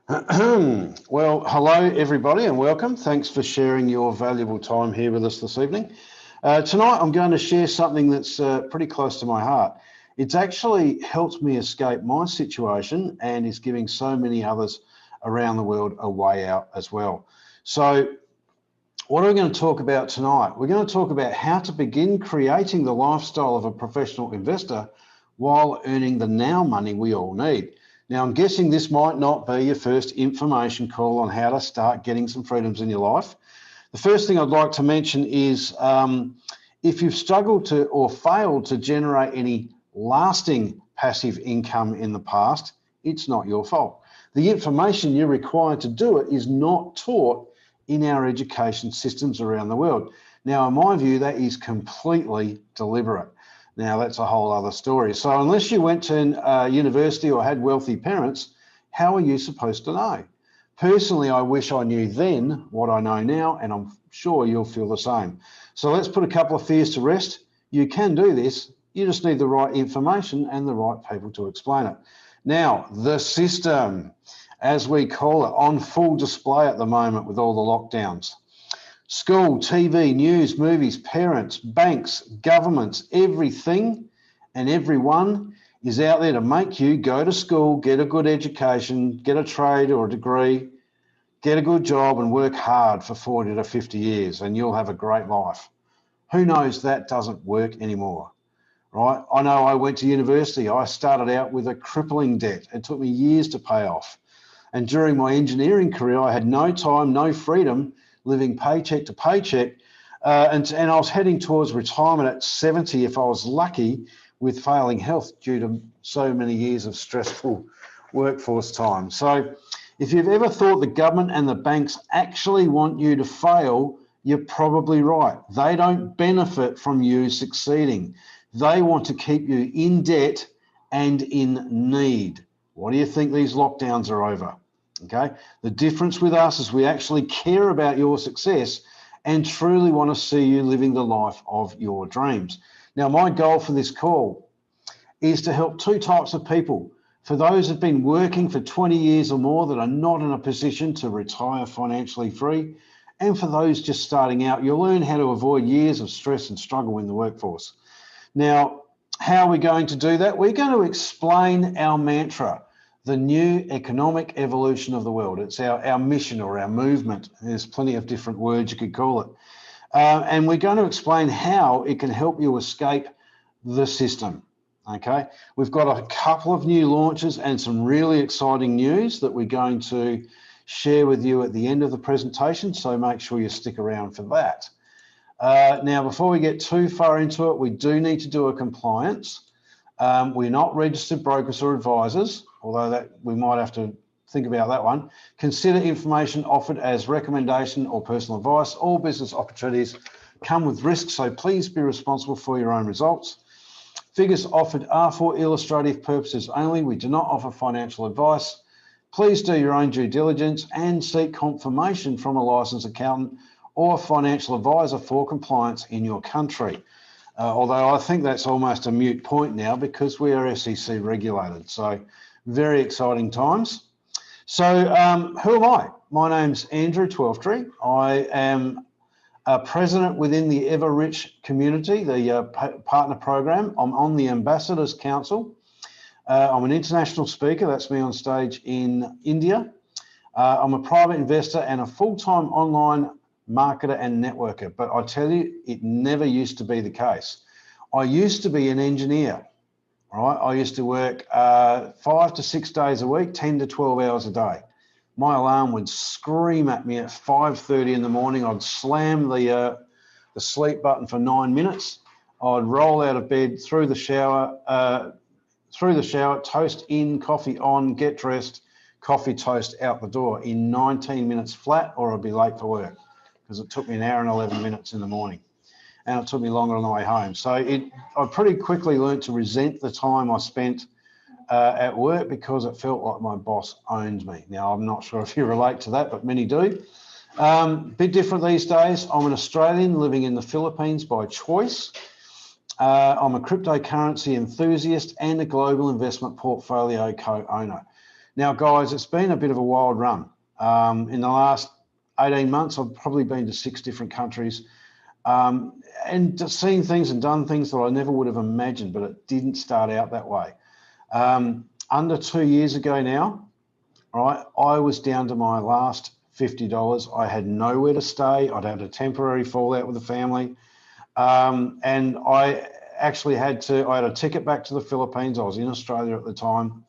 Well, hello everybody and welcome. Thanks for sharing your valuable time here with us this evening. Tonight I'm going to share something that's pretty close to my heart. It's actually helped me escape my situation and is giving so many others around the world a way out as well. So what are we going to talk about tonight? We're going to talk about how to begin creating the lifestyle of a professional investor while earning the now money we all need. Now, I'm guessing this might not be your first information call on how to start getting some freedoms in your life. The first thing I'd like to mention is if you've struggled to or failed to generate any lasting passive income in the past, it's not your fault. The information you're required to do it is not taught in our education systems around the world. Now, in my view, that is completely deliberate. Now, that's a whole other story. So unless you went to university or had wealthy parents, how are you supposed to know? Personally, I wish I knew then what I know now, and I'm sure you'll feel the same. So let's put a couple of fears to rest. You can do this. You just need the right information and the right people to explain it. Now, the system, as we call it, on full display at the moment with all the lockdowns. School, TV, news, movies, parents, banks, governments, everything and everyone is out there to make you go to school, get a good education, get a trade or a degree, get a good job and work hard for 40 to 50 years and you'll have a great life. Who knows that doesn't work anymore, right? I know I went to university. I started out with a crippling debt. It took me years to pay off. And during my engineering career, I had no time, no freedom, living paycheck to paycheck, and I was heading towards retirement at 70 if I was lucky, with failing health due to so many years of stressful workforce time. So if you've ever thought the government and the banks actually want you to fail, you're probably right. They don't benefit from you succeeding. They want to keep you in debt and in need. What do you think these lockdowns are over? Okay, the difference with us is we actually care about your success and truly want to see you living the life of your dreams. Now, my goal for this call is to help two types of people. For those who've been working for 20 years or more that are not in a position to retire financially free, and for those just starting out, you'll learn how to avoid years of stress and struggle in the workforce. Now, how are we going to do that? We're going to explain our mantra, the new economic evolution of the world. It's our mission or our movement. There's plenty of different words you could call it. And we're going to explain how it can help you escape the system, okay? We've got a couple of new launches and some really exciting news that we're going to share with you at the end of the presentation, so make sure you stick around for that. Now, before we get too far into it, we do need to do a compliance. We're not registered brokers or advisors, although that we might have to think about that one. Consider information offered as recommendation or personal advice. All business opportunities come with risks, so please be responsible for your own results. Figures offered are for illustrative purposes only. We do not offer financial advice. Please do your own due diligence and seek confirmation from a licensed accountant or financial advisor for compliance in your country. Although I think that's almost a moot point now because we are SEC regulated. So very exciting times. So who am I? My name's Andrew Twelftree. I am a president within the EVORICH community, the partner program. I'm on the Ambassadors Council. I'm an international speaker. That's me on stage in India. I'm a private investor and a full-time online marketer and networker, but I tell you, it never used to be the case. I used to be an engineer, right? I used to work 5 to 6 days a week, 10 to 12 hours a day. My alarm would scream at me at 5:30 in the morning. I'd slam the sleep button for 9 minutes. I'd roll out of bed, through the shower, toast in, coffee on, get dressed, coffee toast out the door in 19 minutes flat, or I'd be late for work, because it took me an hour and 11 minutes in the morning and it took me longer on the way home. So I pretty quickly learned to resent the time I spent at work because it felt like my boss owned me. Now, I'm not sure if you relate to that, but many do. Bit different these days. I'm an Australian living in the Philippines by choice. I'm a cryptocurrency enthusiast and a global investment portfolio co-owner. Now, guys, it's been a bit of a wild run. In the last 18 months, I've probably been to 6 different countries and just seen things and done things that I never would have imagined, but it didn't start out that way. Under 2 years ago now, right, I was down to my last $50. I had nowhere to stay. I'd had a temporary fallout with the family. And I actually I had a ticket back to the Philippines. I was in Australia at the time.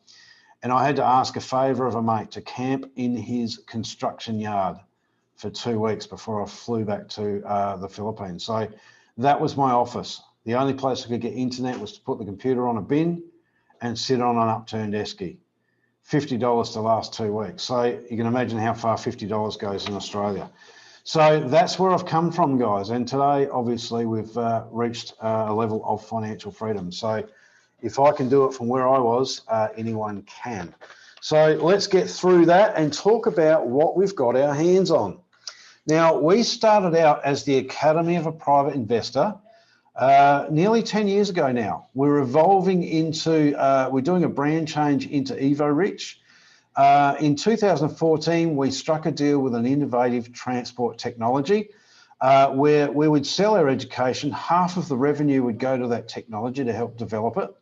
And I had to ask a favour of a mate to camp in his construction yard for 2 weeks before I flew back to the Philippines. So that was my office. The only place I could get internet was to put the computer on a bin and sit on an upturned esky. $50 to last 2 weeks. So you can imagine how far $50 goes in Australia. So that's where I've come from, guys. And today, obviously, we've reached a level of financial freedom. So if I can do it from where I was, anyone can. So let's get through that and talk about what we've got our hands on. Now, we started out as the Academy of a Private Investor nearly 10 years ago now. We're evolving into, we're doing a brand change into EVORICH. In 2014, we struck a deal with an innovative transport technology where we would sell our education. Half of the revenue would go to that technology to help develop it,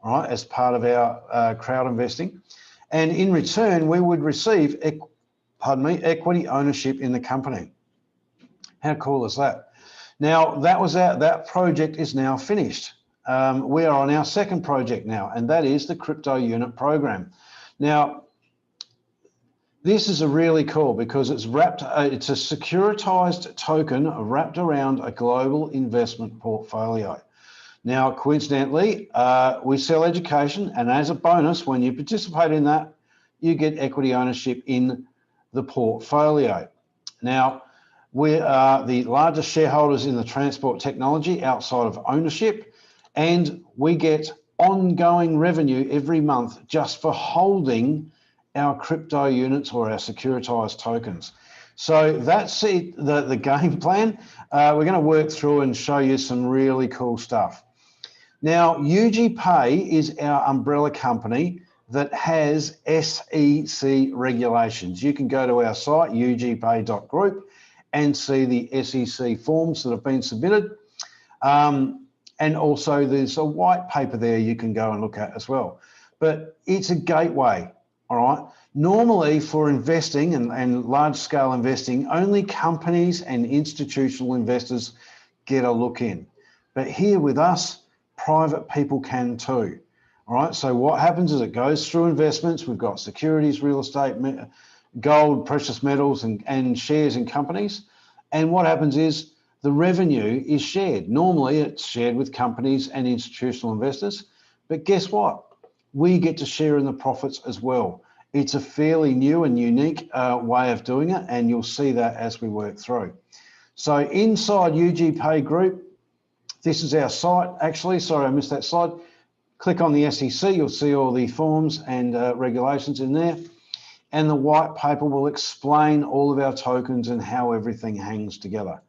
right, as part of our crowd investing. And in return, we would receive equity ownership in the company. How cool is that? Now, that project is now finished. We are on our second project now, and that is the crypto unit program. Now, this is a really cool because it's it's a securitized token wrapped around a global investment portfolio. Now, coincidentally, we sell education, and as a bonus, when you participate in that, you get equity ownership in the portfolio. Now, we are the largest shareholders in the transport technology outside of ownership, and we get ongoing revenue every month just for holding our crypto units or our securitized tokens. So that's the game plan. We're going to work through and show you some really cool stuff. Now, UG Pay is our umbrella company that has SEC regulations. You can go to our site, ugpay.group, and see the SEC forms that have been submitted. And also there's a white paper there you can go and look at as well. But it's a gateway, all right? Normally for investing and large scale investing, only companies and institutional investors get a look in. But here with us, private people can too. All right, so what happens is it goes through investments. We've got securities, real estate, gold, precious metals, and shares in companies. And what happens is the revenue is shared. Normally it's shared with companies and institutional investors. But guess what? We get to share in the profits as well. It's a fairly new and unique way of doing it, and you'll see that as we work through. So inside UG Pay Group, this is our site, actually. Sorry, I missed that slide. Click on the SEC, you'll see all the forms and regulations in there. And the white paper will explain all of our tokens and how everything hangs together.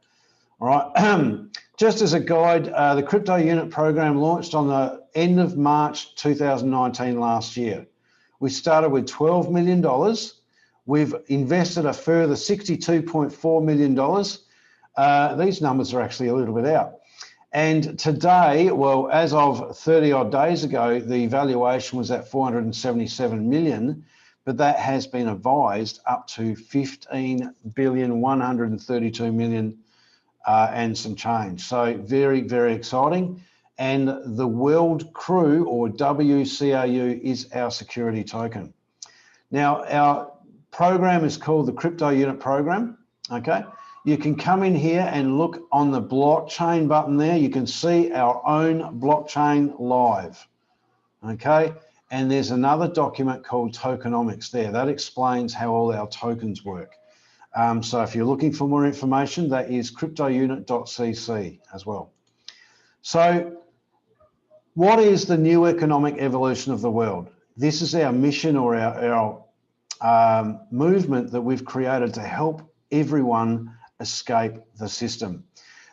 All right, just as a guide, the crypto unit program launched on the end of March 2019 last year. We started with $12 million. We've invested a further $62.4 million. These numbers are actually a little bit out. And today, well, as of 30 odd days ago, the valuation was at 477 million, but that has been advised up to 15,132 million and some change. So very, very exciting. And the World Crew, or WCRU, is our security token. Now, our program is called the Crypto Unit Program, okay? You can come in here and look on the blockchain button there. You can see our own blockchain live, okay? And there's another document called tokenomics there. That explains how all our tokens work. So if you're looking for more information, that is cryptounit.cc as well. So what is the new economic evolution of the world? This is our mission, or our movement that we've created to help everyone escape the system.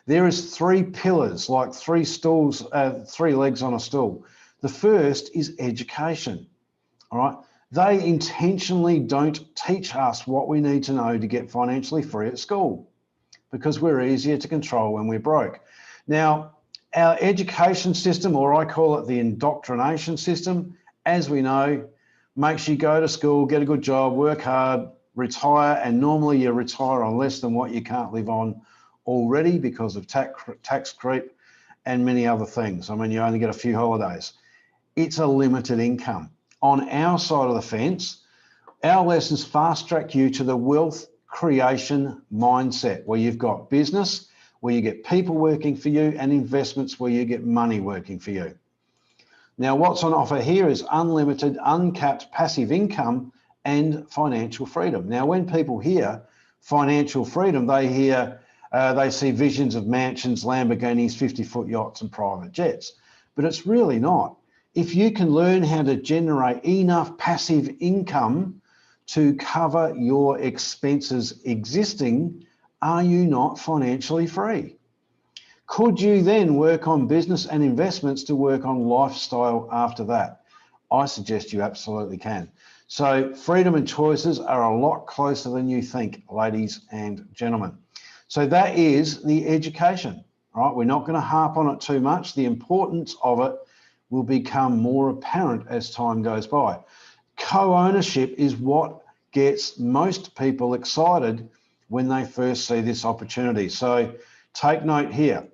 There is 3 pillars, like 3 stools, 3 legs on a stool. The first is education, all right? They intentionally don't teach us what we need to know to get financially free at school because we're easier to control when we're broke. Now, our education system, or I call it the indoctrination system, as we know, makes you go to school, get a good job, work hard, retire, and normally you retire on less than what you can't live on already because of tax creep and many other things. I mean, you only get a few holidays. It's a limited income. On our side of the fence, our lessons fast track you to the wealth creation mindset where you've got business, where you get people working for you, and investments where you get money working for you. Now, what's on offer here is unlimited, uncapped passive income and financial freedom. Now, when people hear financial freedom, they see visions of mansions, Lamborghinis, 50-foot yachts and private jets, but it's really not. If you can learn how to generate enough passive income to cover your expenses existing, are you not financially free? Could you then work on business and investments to work on lifestyle after that? I suggest you absolutely can. So freedom and choices are a lot closer than you think, ladies and gentlemen. So that is the education, right? We're not going to harp on it too much. The importance of it will become more apparent as time goes by. Co-ownership is what gets most people excited when they first see this opportunity. So take note here.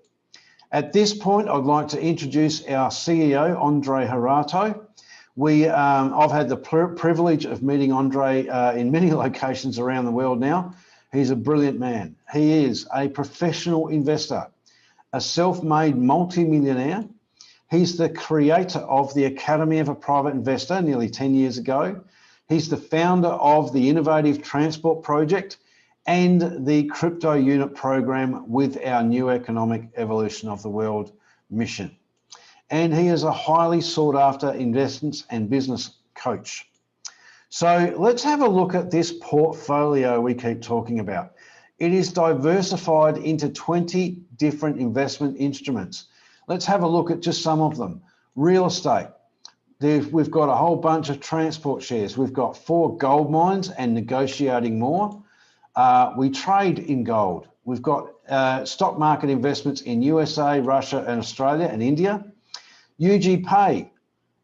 At this point, I'd like to introduce our CEO, Andre Harato. I've had the privilege of meeting Andre in many locations around the world now. He's a brilliant man. He is a professional investor, a self-made multi-millionaire. He's the creator of the Academy of a Private Investor nearly 10 years ago. He's the founder of the Innovative Transport Project and the Crypto Unit Program with our New Economic Evolution of the World mission. And he is a highly sought after investments and business coach. So let's have a look at this portfolio we keep talking about. It is diversified into 20 different investment instruments. Let's have a look at just some of them. Real estate. We've got a whole bunch of transport shares. We've got 4 gold mines and negotiating more. We trade in gold. We've got stock market investments in USA, Russia, and Australia and India. UG Pay,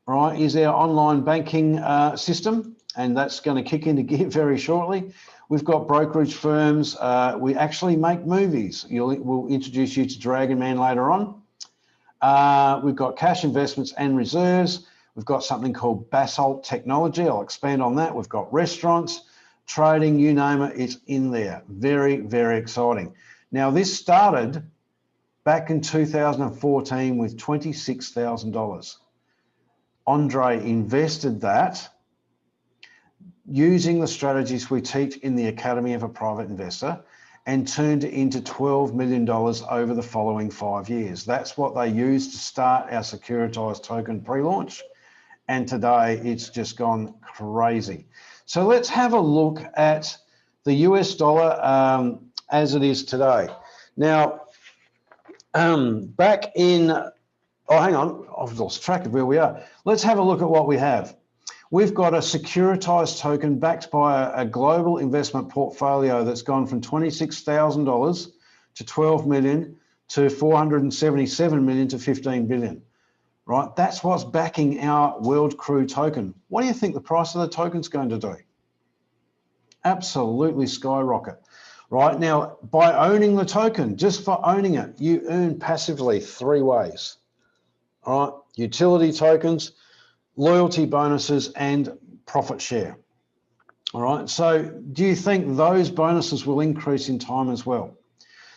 right, is our online banking system, and that's going to kick into gear very shortly. We've got brokerage firms. We actually make movies. We'll introduce you to Dragon Man later on. We've got cash investments and reserves. We've got something called Basalt Technology. I'll expand on that. We've got restaurants, trading, you name it, it's in there. Very, very exciting. Now, this started back in 2014 with $26,000. Andre invested that using the strategies we teach in the Academy of a Private Investor and turned it into $12 million over the following 5 years. That's what they used to start our securitized token pre-launch. And today it's just gone crazy. So let's have a look at the US dollar as it is today. Now, back in, oh, hang on, I've lost track of where we are. Let's have a look at what we have. We've got a securitized token backed by a global investment portfolio that's gone from $26,000 to 12 million to 477 million to 15 billion, right? That's what's backing our World Crew token. What do you think the price of the token's going to do? Absolutely skyrocket, right? Now, by owning the token, just for owning it, you earn passively 3 ways, all right? Utility tokens, loyalty bonuses, and profit share. All right, so do you think those bonuses will increase in time as well?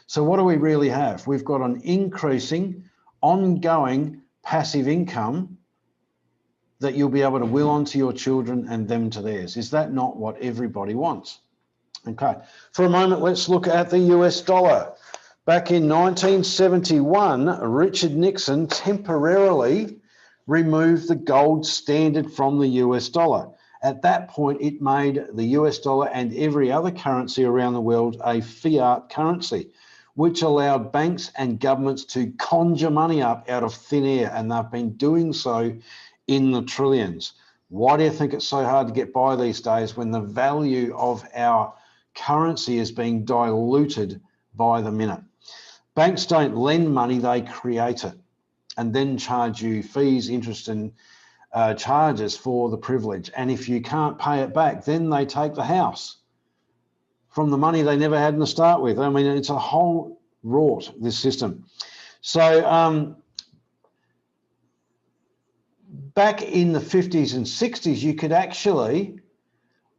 So what do we really have? We've got an increasing, ongoing passive income that you'll be able to will on to your children and them to theirs. Is that not what everybody wants? Okay, for a moment, let's look at the US dollar. Back in 1971, Richard Nixon temporarily removed the gold standard from the US dollar. At that point, it made the US dollar and every other currency around the world a fiat currency, which allowed banks and governments to conjure money up out of thin air, and they've been doing so in the trillions. Why do you think it's so hard to get by these days when the value of our currency is being diluted by the minute? Banks don't lend money, they create it and then charge you fees, interest and charges for the privilege. And if you can't pay it back, then they take the house from the money they never had to start with. I mean, it's a whole rort, this system. So back in the 50s and 60s, you could actually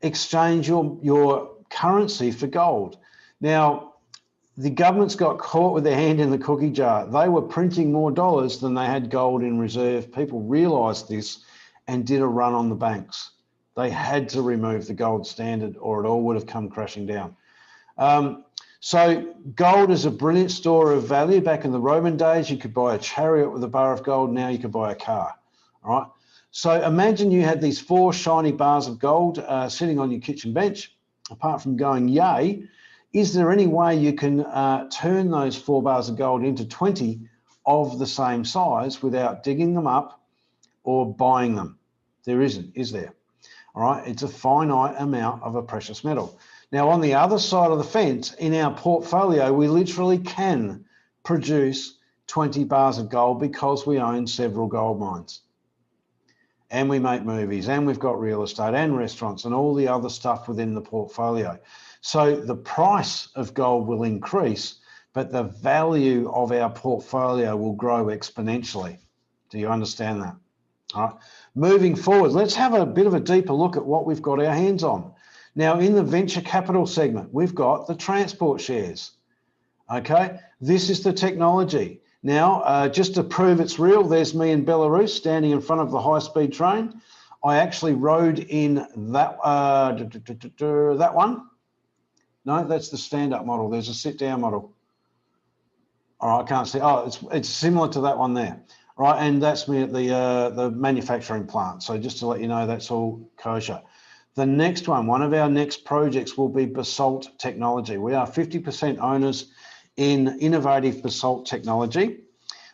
exchange your currency for gold. Now, the government's got caught with their hand in the cookie jar. They were printing more dollars than they had gold in reserve. People realised this and did a run on the banks. They had to remove the gold standard or it all would have come crashing down. So gold is a brilliant store of value. Back in the Roman days, you could buy a chariot with a bar of gold. Now you could buy a car, all right? So imagine you had these 4 shiny bars of gold sitting on your kitchen bench. Apart from going yay, is there any way you can turn those 4 bars of gold into 20 of the same size without digging them up or buying them? There isn't, is there? All right, it's a finite amount of a precious metal. Now, on the other side of the fence, in our portfolio, we literally can produce 20 bars of gold because we own several gold mines. And we make movies, and we've got real estate and restaurants and all the other stuff within the portfolio. So the price of gold will increase, but the value of our portfolio will grow exponentially. Do you understand that? All right. Moving forward, let's have a bit of a deeper look at what we've got our hands on. Now, in the venture capital segment, we've got the transport shares. Okay, this is the technology. Now, just to prove it's real, there's me in Belarus standing in front of the high-speed train. I actually rode in that that one. No, that's the stand-up model. There's a sit-down model. All right, I can't see. Oh, it's similar to that one there. All right, and that's me at the manufacturing plant. So just to let you know, that's all kosher. The next one of our next projects will be basalt technology. We are 50% owners in innovative basalt technology,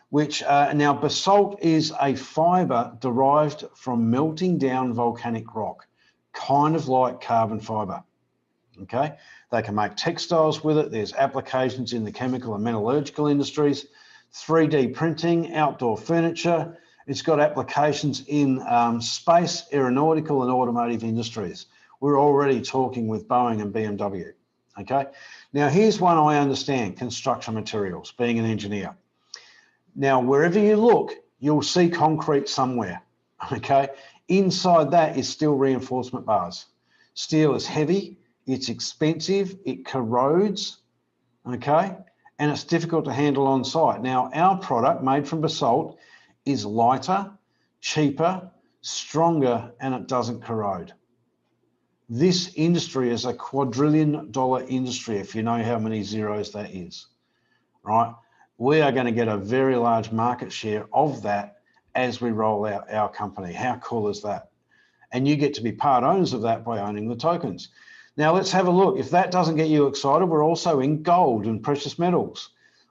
which now basalt is a fiber derived from melting down volcanic rock, kind of like carbon fiber. Okay, they can make textiles with it. There's applications in the chemical and metallurgical industries, 3D printing, outdoor furniture. It's got applications in space, aeronautical and automotive industries. We're already talking with Boeing and BMW, okay? Now, here's one I understand, construction materials, being an engineer. Now, wherever you look, you'll see concrete somewhere, okay? Inside that is steel reinforcement bars. Steel is heavy, it's expensive, it corrodes, okay? And it's difficult to handle on site. Now, our product made from basalt is lighter, cheaper, stronger, and it doesn't corrode. This industry is a quadrillion-dollar industry, if you know how many zeros that is, right? We are going to get a very large market share of that as we roll out our company. How cool is that? And you get to be part owners of that by owning the tokens. Now let's have a look. If that doesn't get you excited, we're also in gold and precious metals.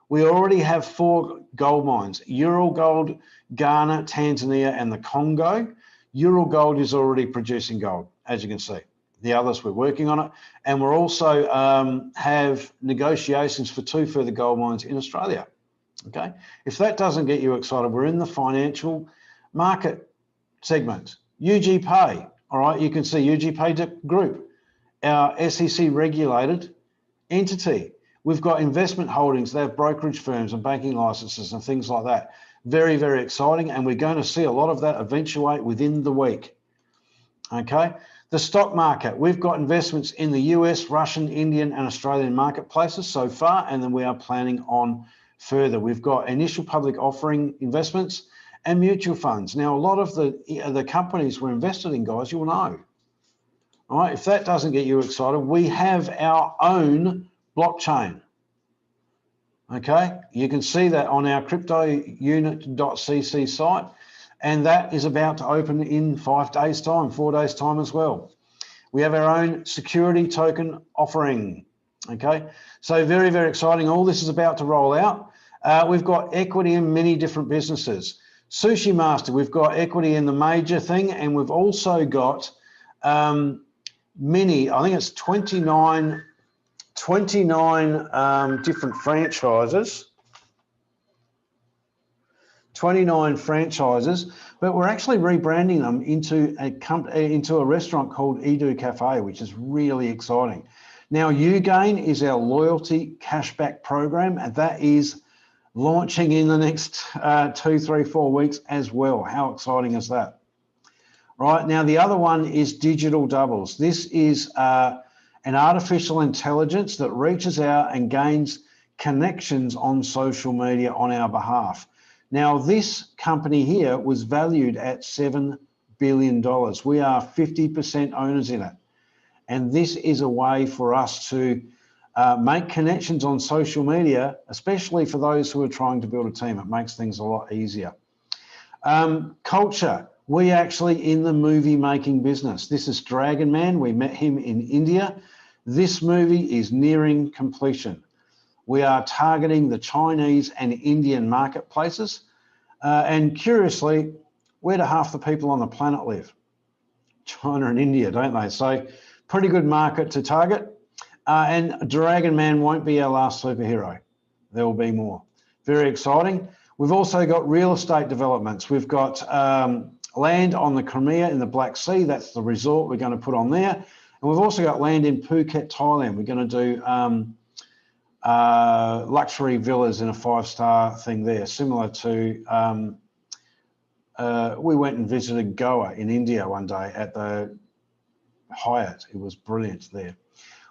We already have 4 gold mines, Ural Gold, Ghana, Tanzania, and the Congo. Ural Gold is already producing gold, as you can see. The others, we're working on it. And we're also have negotiations for 2 further gold mines in Australia, okay? If that doesn't get you excited, we're in the financial market segment. UG Pay, all right? You can see UG Pay Group, our SEC regulated entity. We've got investment holdings. They have brokerage firms and banking licenses and things like that. Very, very exciting. And we're going to see a lot of that eventuate within the week. Okay. The stock market. We've got investments in the US, Russian, Indian, and Australian marketplaces so far. And then we are planning on further. We've got initial public offering investments and mutual funds. Now, a lot of the companies we're invested in, guys, you'll know. All right. If that doesn't get you excited, we have our own blockchain. Okay, you can see that on our cryptounit.cc site, and that is about to open in 5 days' time, 4 days' time as well. We have our own security token offering. Okay, so very, very exciting. All this is about to roll out. We've got equity in many different businesses. Sushi Master, we've got equity in the major thing, and we've also got many, I think it's 29 different franchises. 29 franchises, but we're actually rebranding them into a restaurant called Edu Cafe, which is really exciting. Now, Ugain is our loyalty cashback program, and that is launching in the next 2, 3, 4 weeks as well. How exciting is that? Right, now the other one is Digital Doubles. This is an artificial intelligence that reaches out and gains connections on social media on our behalf. Now, this company here was valued at $7 billion. We are 50% owners in it. And this is a way for us to make connections on social media, especially for those who are trying to build a team. It makes things a lot easier. Culture. We actually in the movie making business. This is Dragon Man. We met him in India. This movie is nearing completion. We are targeting the Chinese and Indian marketplaces. And curiously, where do half the people on the planet live? China and India, don't they? So pretty good market to target. And Dragon Man won't be our last superhero. There will be more. Very exciting. We've also got real estate developments. We've got land on the Crimea in the Black Sea. That's the resort we're going to put on there. And we've also got land in Phuket, Thailand. We're going to do luxury villas in a 5-star thing there, similar to, we went and visited Goa in India one day at the Hyatt. It was brilliant there.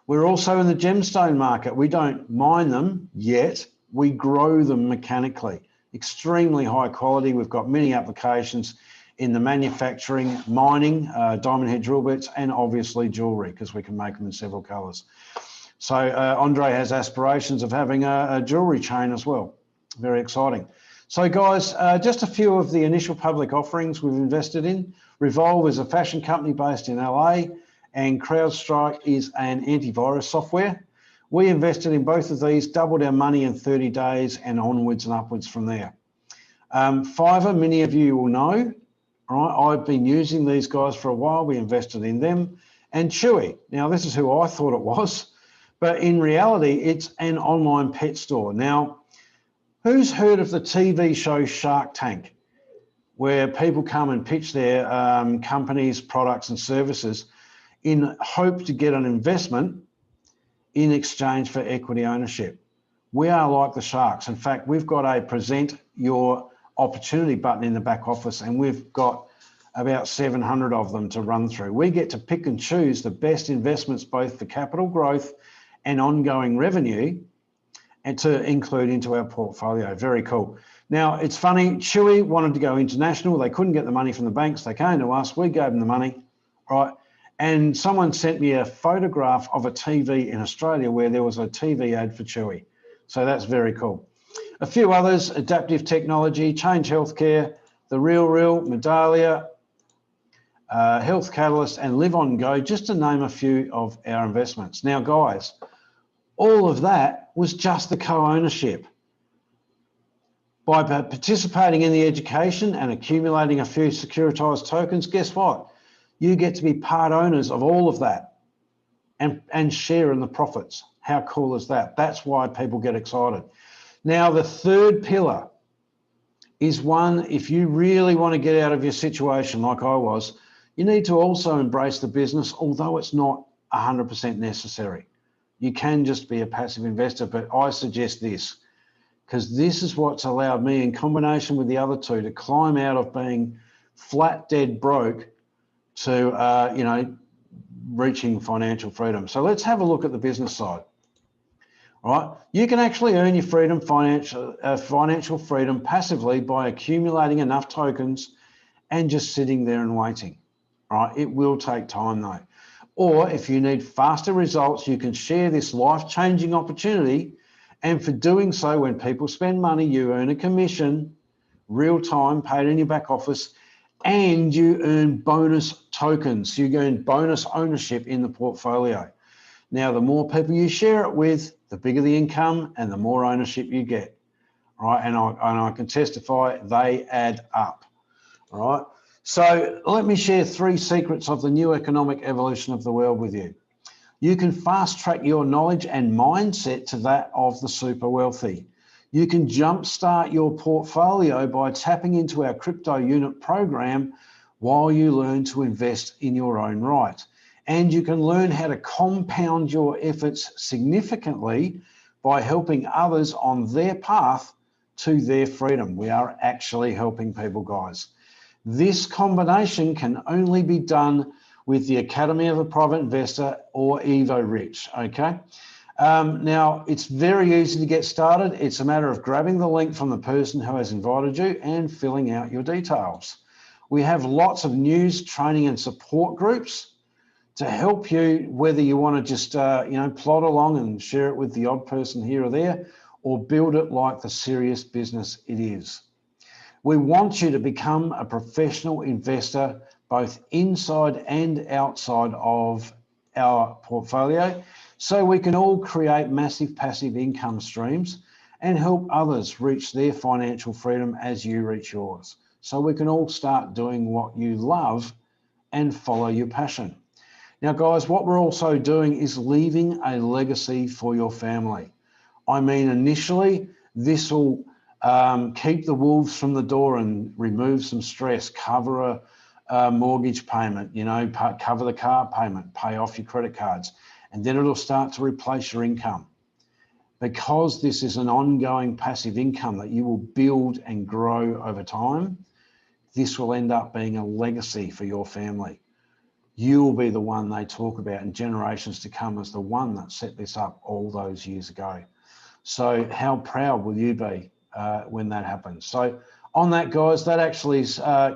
We're also in the gemstone market. We don't mine them yet. We grow them mechanically. Extremely high quality. We've got many applications in the manufacturing, mining, diamond head drill bits, and obviously jewelry, because we can make them in several colors. So Andre has aspirations of having a jewelry chain as well. Very exciting. So guys, just a few of the initial public offerings we've invested in. Revolve is a fashion company based in LA, and CrowdStrike is an antivirus software. We invested in both of these, doubled our money in 30 days and onwards and upwards from there. Fiverr, many of you will know, right? I've been using these guys for a while. We invested in them. And Chewy, now this is who I thought it was, but in reality, it's an online pet store. Now, who's heard of the TV show Shark Tank, where people come and pitch their companies, products and services in hope to get an investment in exchange for equity ownership? We are like the sharks. In fact, we've got a present your opportunity button in the back office, and we've got about 700 of them to run through. We get to pick and choose the best investments, both for capital growth and ongoing revenue, and to include into our portfolio. Very cool. Now, it's funny, Chewy wanted to go international. They couldn't get the money from the banks. They came to us, we gave them the money, right? And someone sent me a photograph of a TV in Australia where there was a TV ad for Chewy. So that's very cool. A few others: Adaptive Technology, Change Healthcare, The Real, Medallia, Health Catalyst, and Live On Go, just to name a few of our investments. Now, guys, all of that was just the co-ownership. By participating in the education and accumulating a few securitized tokens, guess what? You get to be part owners of all of that and share in the profits. How cool is that? That's why people get excited. Now, the third pillar is one, if you really want to get out of your situation like I was, you need to also embrace the business, although it's not 100% necessary. You can just be a passive investor, but I suggest this, because this is what's allowed me, in combination with the other two, to climb out of being flat dead broke to reaching financial freedom. So let's have a look at the business side. All right, you can actually earn your financial freedom passively by accumulating enough tokens and just sitting there and waiting. All right, it will take time though. Or if you need faster results, you can share this life-changing opportunity. And for doing so, when people spend money, you earn a commission, real time, paid in your back office, and you earn bonus tokens. You earn bonus ownership in the portfolio. Now, the more people you share it with, the bigger the income and the more ownership you get. right? And I can testify they add up, all right? So let me share 3 secrets of the new economic evolution of the world with you. You can fast track your knowledge and mindset to that of the super wealthy. You can jumpstart your portfolio by tapping into our crypto unit program while you learn to invest in your own right. And you can learn how to compound your efforts significantly by helping others on their path to their freedom. We are actually helping people, guys. This combination can only be done with the Academy of a Private Investor or EVORICH, okay? Now, it's very easy to get started. It's a matter of grabbing the link from the person who has invited you and filling out your details. We have lots of news, training and support groups to help you, whether you want to just, plod along and share it with the odd person here or there, or build it like the serious business it is. We want you to become a professional investor, both inside and outside of our portfolio, so we can all create massive passive income streams and help others reach their financial freedom as you reach yours. So we can all start doing what you love and follow your passion. Now, guys, what we're also doing is leaving a legacy for your family. I mean, initially, this will keep the wolves from the door and remove some stress, cover a mortgage payment, cover the car payment, pay off your credit cards, and then it'll start to replace your income. Because this is an ongoing passive income that you will build and grow over time, this will end up being a legacy for your family. You will be the one they talk about in generations to come as the one that set this up all those years ago. So how proud will you be when that happens? So on that, guys, that actually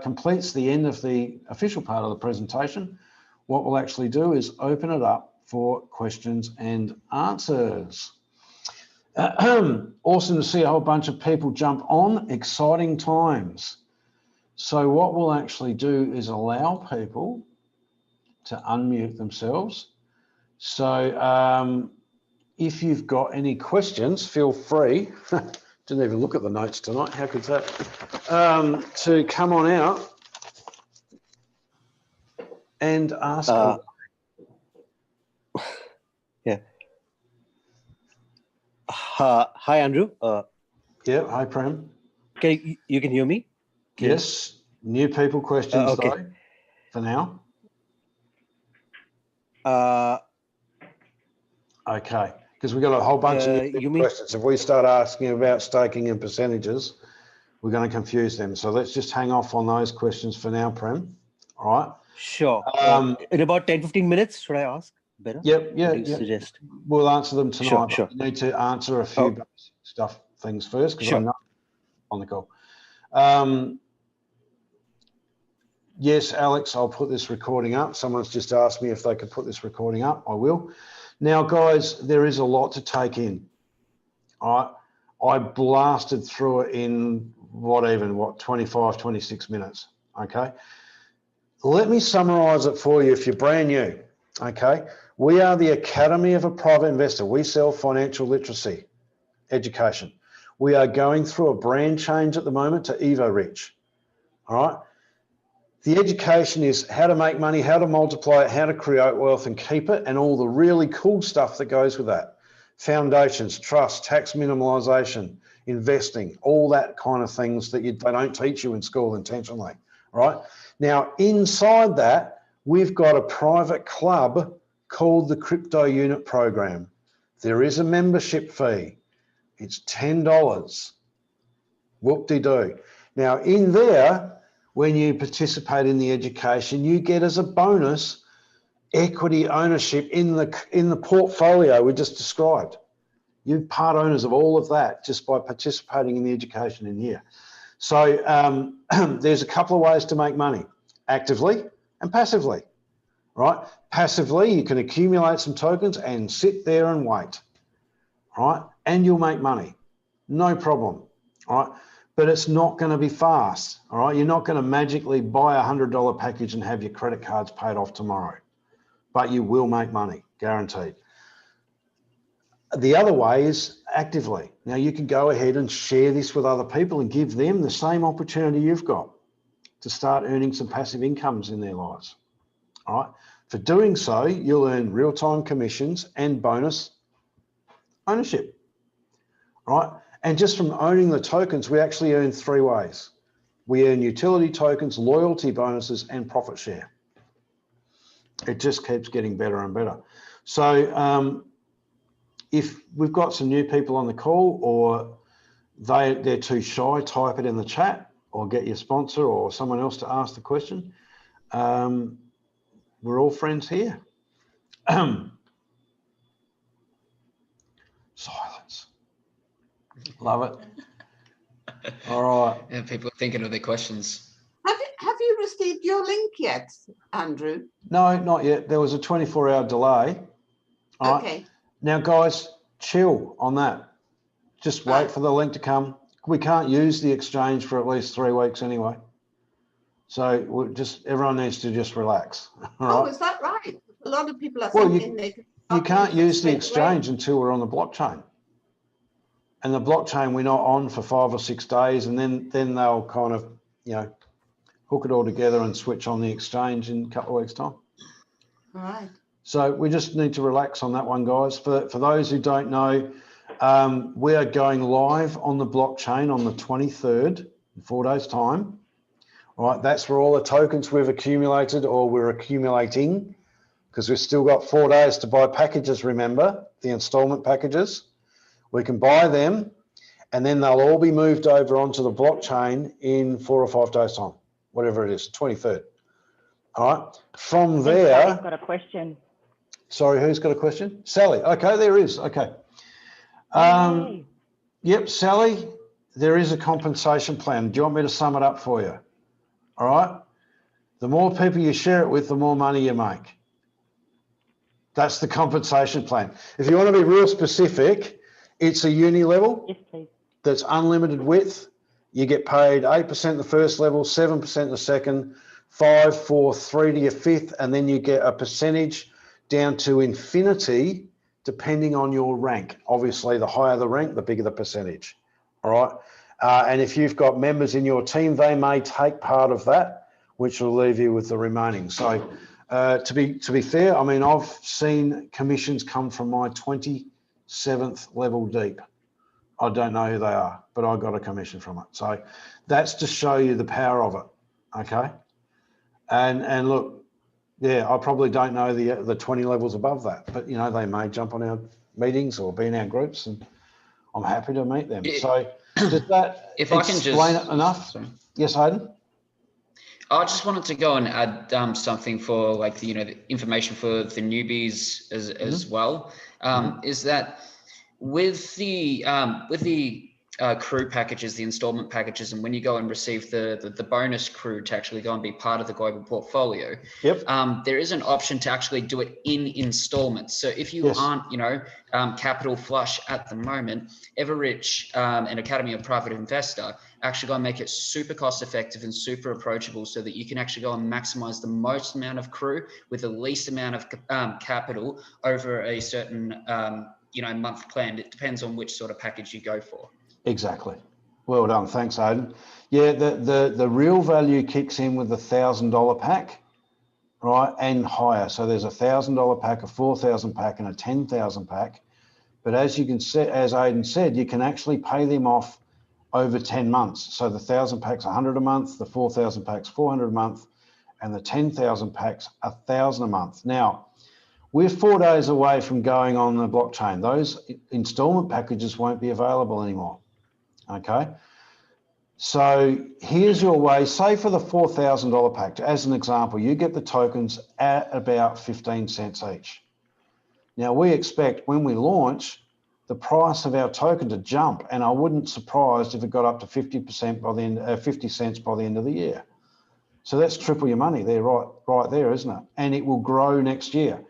completes the end of the official part of the presentation. What we'll actually do is open it up for questions and answers. Awesome to see a whole bunch of people jump on. Exciting times. So what we'll actually do is allow people to unmute themselves. So if you've got any questions, feel free. Didn't even look at the notes tonight. How good's that? To come on out and ask. Yeah. Hi, Andrew. Yeah. Hi, Prem. Okay, you can hear me? Yes. New people questions okay. though, for now. Okay, because we've got a whole bunch of new questions. If we start asking about staking and percentages, we're going to confuse them. So let's just hang off on those questions for now, Prem. All right. Sure. In about 10-15 minutes, should I ask? Better? Yep. Yeah. What do you suggest? We'll answer them tonight. Sure. We need to answer a few basic things first because I know on the call. Yes, Alex, I'll put this recording up. Someone's just asked me if they could put this recording up. I will. Now, guys, there is a lot to take in. All right. I blasted through it in 25, 26 minutes. Okay. Let me summarize it for you if you're brand new. Okay. We are the Academy of a Private Investor. We sell financial literacy education. We are going through a brand change at the moment to EVORICH. All right. The education is how to make money, how to multiply it, how to create wealth and keep it, and all the really cool stuff that goes with that. Foundations, trust, tax minimalisation, investing, all that kind of things that they don't teach you in school intentionally, right? Now, inside that, we've got a private club called the Crypto Unit Program. There is a membership fee. It's $10. Whoop-de-doo. Now, in there, when you participate in the education, you get as a bonus equity ownership in the portfolio we just described. You're part owners of all of that just by participating in the education in here. So there's a couple of ways to make money, actively and passively, right? Passively, you can accumulate some tokens and sit there and wait, right? And you'll make money, no problem, all right? But it's not going to be fast, all right? You're not going to magically buy a $100 package and have your credit cards paid off tomorrow, but you will make money, guaranteed. The other way is actively. Now you can go ahead and share this with other people and give them the same opportunity you've got to start earning some passive incomes in their lives. All right. For doing so, you'll earn real-time commissions and bonus ownership. All right. And just from owning the tokens, we actually earn 3 ways. We earn utility tokens, loyalty bonuses, and profit share. It just keeps getting better and better. So if we've got some new people on the call or they're too shy, type it in the chat or get your sponsor or someone else to ask the question. We're all friends here. Silence. Love it. All right. Yeah, people are thinking of their questions. Have you received your link yet, Andrew? No, not yet. There was a 24-hour delay. All okay. Right. Now, guys, chill on that. Just wait for the link to come. We can't use the exchange for at least 3 weeks anyway. So everyone needs to just relax. All right? Oh, is that right? A lot of people are thinking you can't use the exchange until we're on the blockchain. And the blockchain we're not on for 5 or 6 days, and then they'll kind of, hook it all together and switch on the exchange in a couple of weeks' time. All right. So we just need to relax on that one, guys. For those who don't know, we are going live on the blockchain on the 23rd, in 4 days' time. All right, that's for all the tokens we've accumulated or we're accumulating, because we've still got 4 days to buy packages, remember, the installment packages. We can buy them, and then they'll all be moved over onto the blockchain in 4 or 5 days' time, whatever it is, 23rd. All right, from there. Sally's got a question. Sorry, who's got a question? Sally. Okay, there is. Okay. Yep, Sally, there is a compensation plan. Do you want me to sum it up for you? All right. The more people you share it with, the more money you make. That's the compensation plan. If you want to be real specific, it's a uni level. Yes, please. That's unlimited width. You get paid 8% the first level, 7% the second, 5, 4, 3 to your fifth, and then you get a percentage down to infinity, depending on your rank. Obviously, the higher the rank, the bigger the percentage. All right. And if you've got members in your team, they may take part of that, which will leave you with the remaining. So to be fair, I mean, I've seen commissions come from my 27th level deep. I don't know who they are, but I got a commission from it. So that's to show you the power of it. Okay. And look, yeah, I probably don't know the 20 levels above that, but they may jump on our meetings or be in our groups, and I'm happy to meet them. So does that explain it enough? Sorry. Yes, Hayden? I just wanted to go and add something for the information for the newbies as well. Is that with the crew packages, the installment packages, and when you go and receive the bonus crew to actually go and be part of the global portfolio, there is an option to actually do it in installments. So if you aren't, capital flush at the moment, EVORICH, an Academy of Private Investor, actually go and make it super cost effective and super approachable so that you can actually go and maximize the most amount of crew with the least amount of capital over a certain month plan. It depends on which sort of package you go for. Exactly. Well done. Thanks, Aidan. Yeah, the real value kicks in with the $1,000 pack, right, and higher. So there's a $1,000 pack, a $4,000 pack, and a $10,000 pack. But as you can see, as Aidan said, you can actually pay them off over 10 months. So the 1,000 pack's 100 a month, the 4,000 pack's 400 a month, and the 10,000 pack's 1,000 a month. Now, we're 4 days away from going on the blockchain. Those installment packages won't be available anymore. Okay. So here's your way. Say for the $4,000 pack, as an example, you get the tokens at about 15 cents each. Now we expect when we launch the price of our token to jump, and I wouldn't be surprised if it got up to 50% by the end, 50 cents by the end of the year. So that's triple your money there, right there, isn't it? And it will grow next year.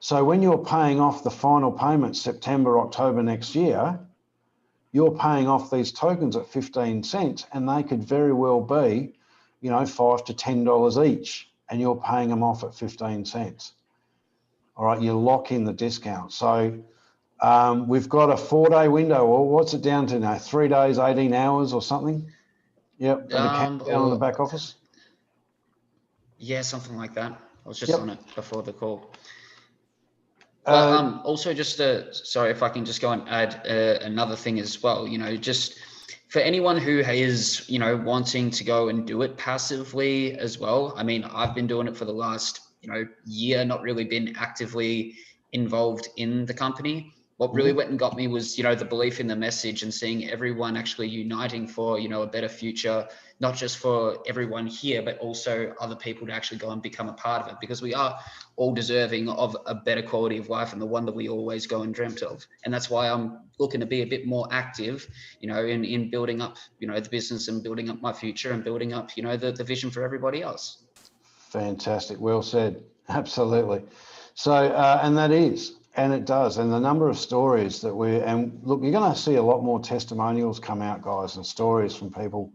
So when you're paying off the final payment September, October next year, you're paying off these tokens at 15 cents, and they could very well be, $5 to $10 each, and you're paying them off at 15 cents. All right, you lock in the discount. So We've got a 4-day window, or what's it down to now? 3 days, 18 hours or something? Yep, and the countdown on the back office? Yeah, something like that. I was just Yep. on it before the call. But also just sorry if I can just go and add another thing as well, just for anyone who is, wanting to go and do it passively as well. I mean, I've been doing it for the last, year, not really been actively involved in the company. What really went and got me was, the belief in the message and seeing everyone actually uniting for, a better future, not just for everyone here, but also other people to actually go and become a part of it, because we are all deserving of a better quality of life and the one that we always go and dreamt of. And that's why I'm looking to be a bit more active, in building up, the business and building up my future and building up, the vision for everybody else. Fantastic. Well said. Absolutely. So, and that is, and it does. And the number of stories that and look, you're going to see a lot more testimonials come out, guys, and stories from people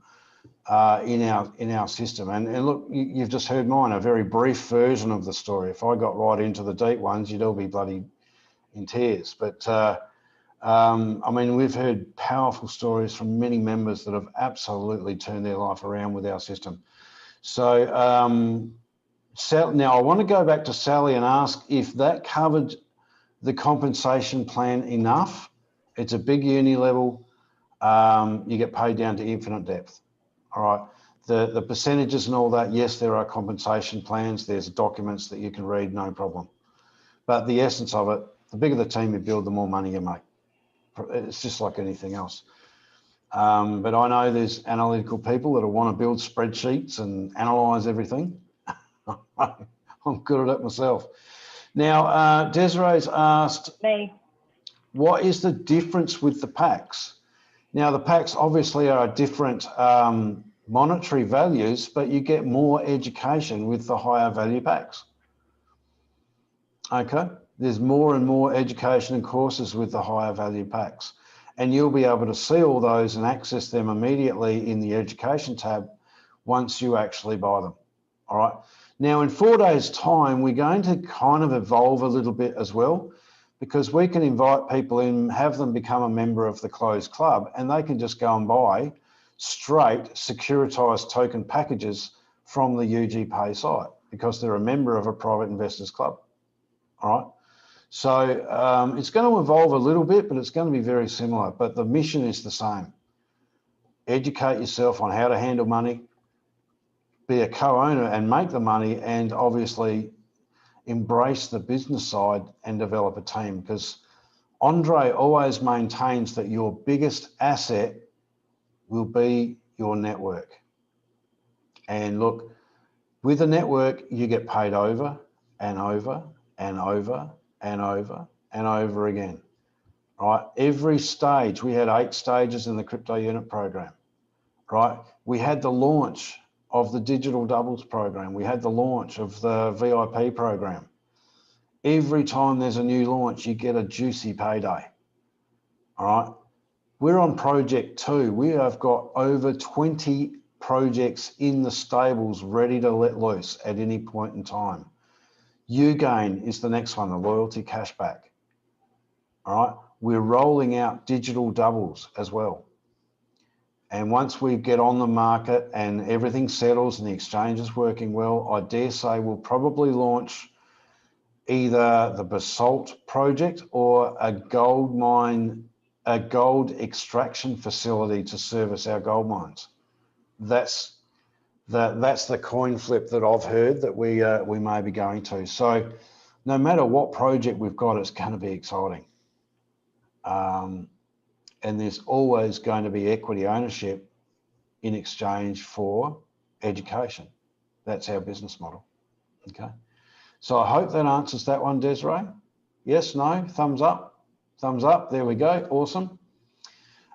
in our system. And look, you've just heard mine, a very brief version of the story. If I got right into the deep ones, you'd all be bloody in tears. But I mean, we've heard powerful stories from many members that have absolutely turned their life around with our system. So now I want to go back to Sally and ask if that covered the compensation plan enough. It's a big uni level. You get paid down to infinite depth. All right. The percentages and all that, yes, there are compensation plans. There's documents that you can read, no problem. But the essence of it, the bigger the team you build, the more money you make. It's just like anything else. But I know there's analytical people that want to build spreadsheets and analyze everything. I'm good at it myself. Now, Desiree's asked, what is the difference with the packs? Now, the packs obviously are different monetary values, but you get more education with the higher value packs. Okay, there's more and more education and courses with the higher value packs. And you'll be able to see all those and access them immediately in the education tab once you actually buy them. All right. Now, in 4 days' time, we're going to kind of evolve a little bit as well, because we can invite people in, have them become a member of the closed club, and they can just go and buy straight securitized token packages from the UG Pay site because they're a member of a private investors club. All right. So it's going to evolve a little bit, but it's going to be very similar. But the mission is the same. Educate yourself on how to handle money, be a co-owner and make the money, and obviously embrace the business side and develop a team, because Andre always maintains that your biggest asset will be your network. And look, with a network, you get paid over and over and over and over and over again, right? Every stage, we had 8 stages in the crypto unit program, right? We had the launch of the digital doubles program. We had the launch of the VIP program. Every time there's a new launch, you get a juicy payday. All right. We're on project 2. We have got over 20 projects in the stables ready to let loose at any point in time. Ugain is the next one, the loyalty cashback. All right. We're rolling out digital doubles as well. And once we get on the market and everything settles and the exchange is working well, I dare say we'll probably launch either the Basalt project or a gold mine, a gold extraction facility to service our gold mines. That's the coin flip that I've heard that we may be going to. So no matter what project we've got, it's going to be exciting. And there's always going to be equity ownership in exchange for education. That's our business model. Okay. So I hope that answers that one, Desiree. Yes, no, thumbs up, thumbs up. There we go. Awesome.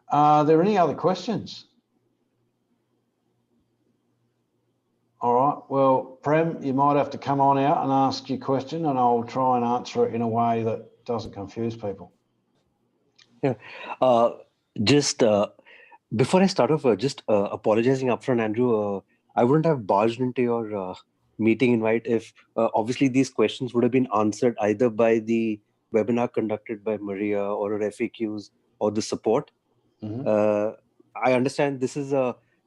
Are there any other questions? All right. Well, Prem, you might have to come on out and ask your question, and I'll try and answer it in a way that doesn't confuse people. Yeah. Just before I start off, just apologizing upfront, Andrew. I wouldn't have barged into your meeting invite if obviously these questions would have been answered either by the webinar conducted by Maria or her FAQs or the support. Mhm. I understand this is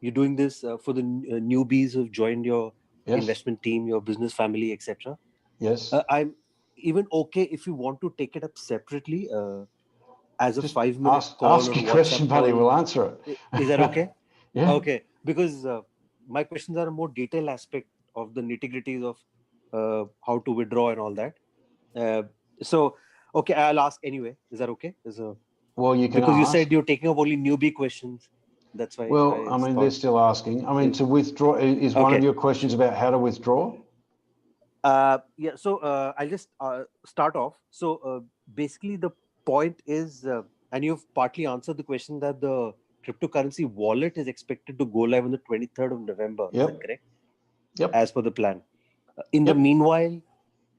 you're doing this for the newbies who've joined your Yes. investment team, your business family, etc. Yes. I'm even okay if you want to take it up separately as a Just 5-minute call ask or a your question, WhatsApp buddy. call. We'll answer it. Is that okay? Yeah. Okay, because my questions are a more detailed aspect of the nitty-gritties of how to withdraw and all that. So, okay, I'll ask anyway. Is that okay? Well, you can Because you ask. said you're taking up only newbie questions. That's why Well, I I mean, thought. they're still asking. I mean, to withdraw, is one of Okay. your questions about how to withdraw? Yeah, so I'll just start off. So basically, the point is, and you've partly answered the question that the cryptocurrency wallet is expected to go live on the 23rd of November. Is Yep. that correct? Yep. As per the plan. In the Yep. meanwhile,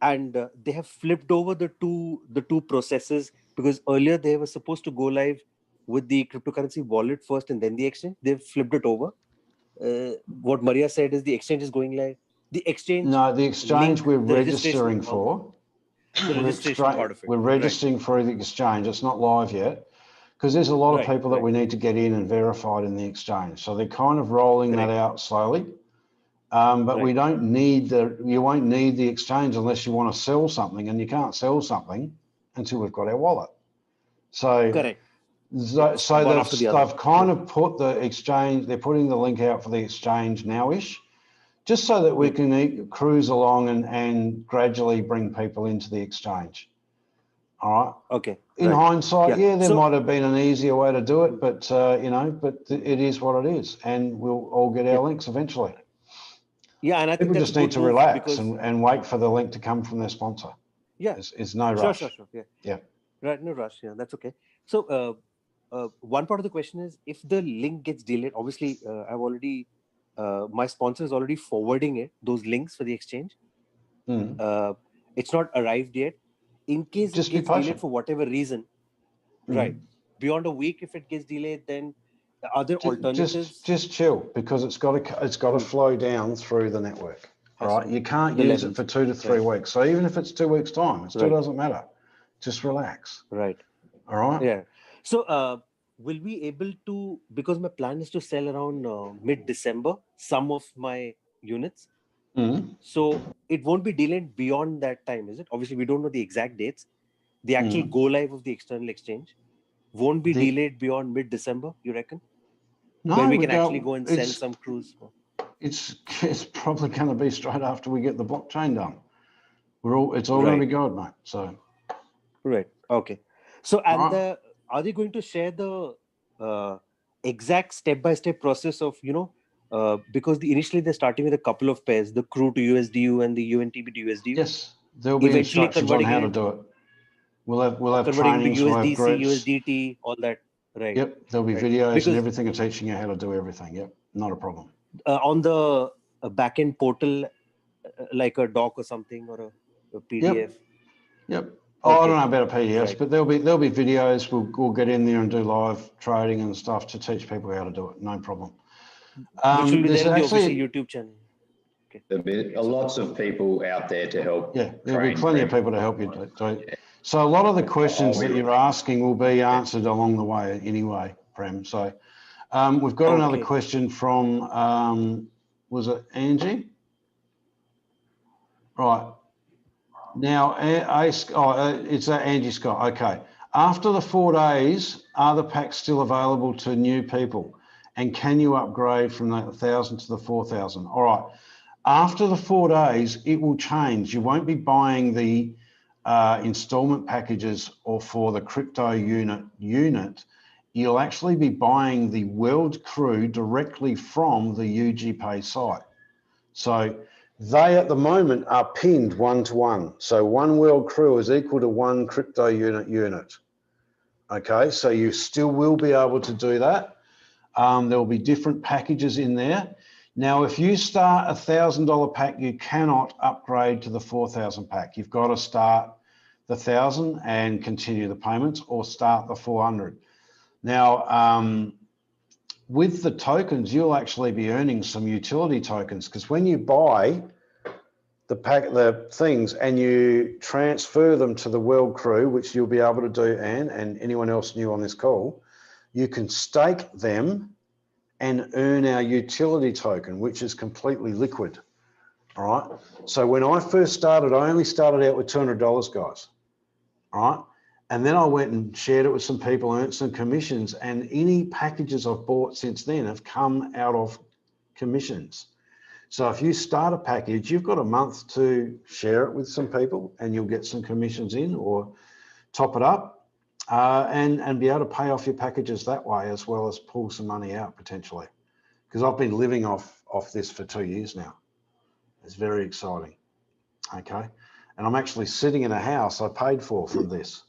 and they have flipped over the two processes, because earlier they were supposed to go live with the cryptocurrency wallet first and then the exchange. They've flipped it over. What Maria said is the exchange is going live. The exchange No, the exchange link, we're the registration, registering for. the registration part of it. We're registering for the exchange. It's not live yet because there's a lot of people that we need to get in and verified in the exchange. So they're kind of rolling that out slowly. But we don't need you won't need the exchange unless you want to sell something, and you can't sell something until we've got our wallet. So Correct. So they've kind of put the exchange, they're putting the link out for the exchange now-ish, just so that we can cruise along and gradually bring people into the exchange. All right. Okay. In hindsight, there So, might have been an easier way to do it, but but it is what it is, and we'll all get our links eventually. Yeah, and I think people that's just a need good to move relax because and wait for the link to come from their sponsor. Yeah, it's no rush. Sure. Yeah. Yeah. Right, no rush. Yeah, that's okay. So, one part of the question is, if the link gets delayed, obviously, I've already, my sponsor is already forwarding those links for the exchange. It's not arrived yet. In case Just it gets delayed for whatever reason, right? Beyond a week, if it gets delayed, then are there alternatives? Just chill, because it's got to flow down through the network. All right, you can't use it for 2 to 3 weeks. So even if it's 2 weeks' time, it still doesn't matter. Just relax. Right. All right. Yeah. So, will we able to, because my plan is to sell around mid-December some of my units. So it won't be delayed beyond that time, is it? Obviously, we don't know the exact dates. The actual go live of the external exchange won't be delayed beyond mid-December, you reckon? No, where we can actually go and sell some crews. It's probably going to be straight after we get the blockchain done. It's all going to be good, mate. So. Right. Okay. So, and are they going to share the exact step-by-step process of, because initially they're starting with a couple of pairs, the crew to USDU and the UNTB to USDU. Yes, there'll be instructions on how to do it. We'll have trainings, to we'll have USDC, groups. USDT, all that. Right. Yep, there'll be videos and everything teaching you how to do everything. Yep, not a problem. On the backend portal, like a doc or something, or a PDF. Yep. Oh, I don't know about a PDF, but there'll be videos. We'll get in there and do live trading and stuff to teach people how to do it. No problem. Which will be there in the official YouTube channel. Okay. There'll be lots of people out there to help. Yeah, there'll be plenty of people to help you do it. So a lot of the questions that you're asking will be answered along the way anyway, Prem. So we've got another question from, was it Angie? Right. Now, it's Angie Scott. Okay. After the 4 days, are the packs still available to new people? And can you upgrade from the 1,000 to the 4,000? All right. After the 4 days, it will change. You won't be buying the installment packages or for the crypto unit. You'll actually be buying the World Crew directly from the UGPay site. So they at the moment are pinned 1-to-1. So one World Crew is equal to one crypto unit. Okay, so you still will be able to do that. There will be different packages in there. Now, if you start a $1,000 pack, you cannot upgrade to the 4,000 pack. You've got to start the 1,000 and continue the payments, or start the 400. Now, with the tokens, you'll actually be earning some utility tokens, because when you buy the things, and you transfer them to the World Crew, which you'll be able to do, Anne, and anyone else new on this call, you can stake them and earn our utility token, which is completely liquid. All right. So when I first started, I only started out with $200, guys. All right. And then I went and shared it with some people, earned some commissions, and any packages I've bought since then have come out of commissions. So if you start a package, you've got a month to share it with some people and you'll get some commissions in or top it up and be able to pay off your packages that way, as well as pull some money out potentially. Because I've been living off this for 2 years now. It's very exciting. Okay. And I'm actually sitting in a house I paid for from this.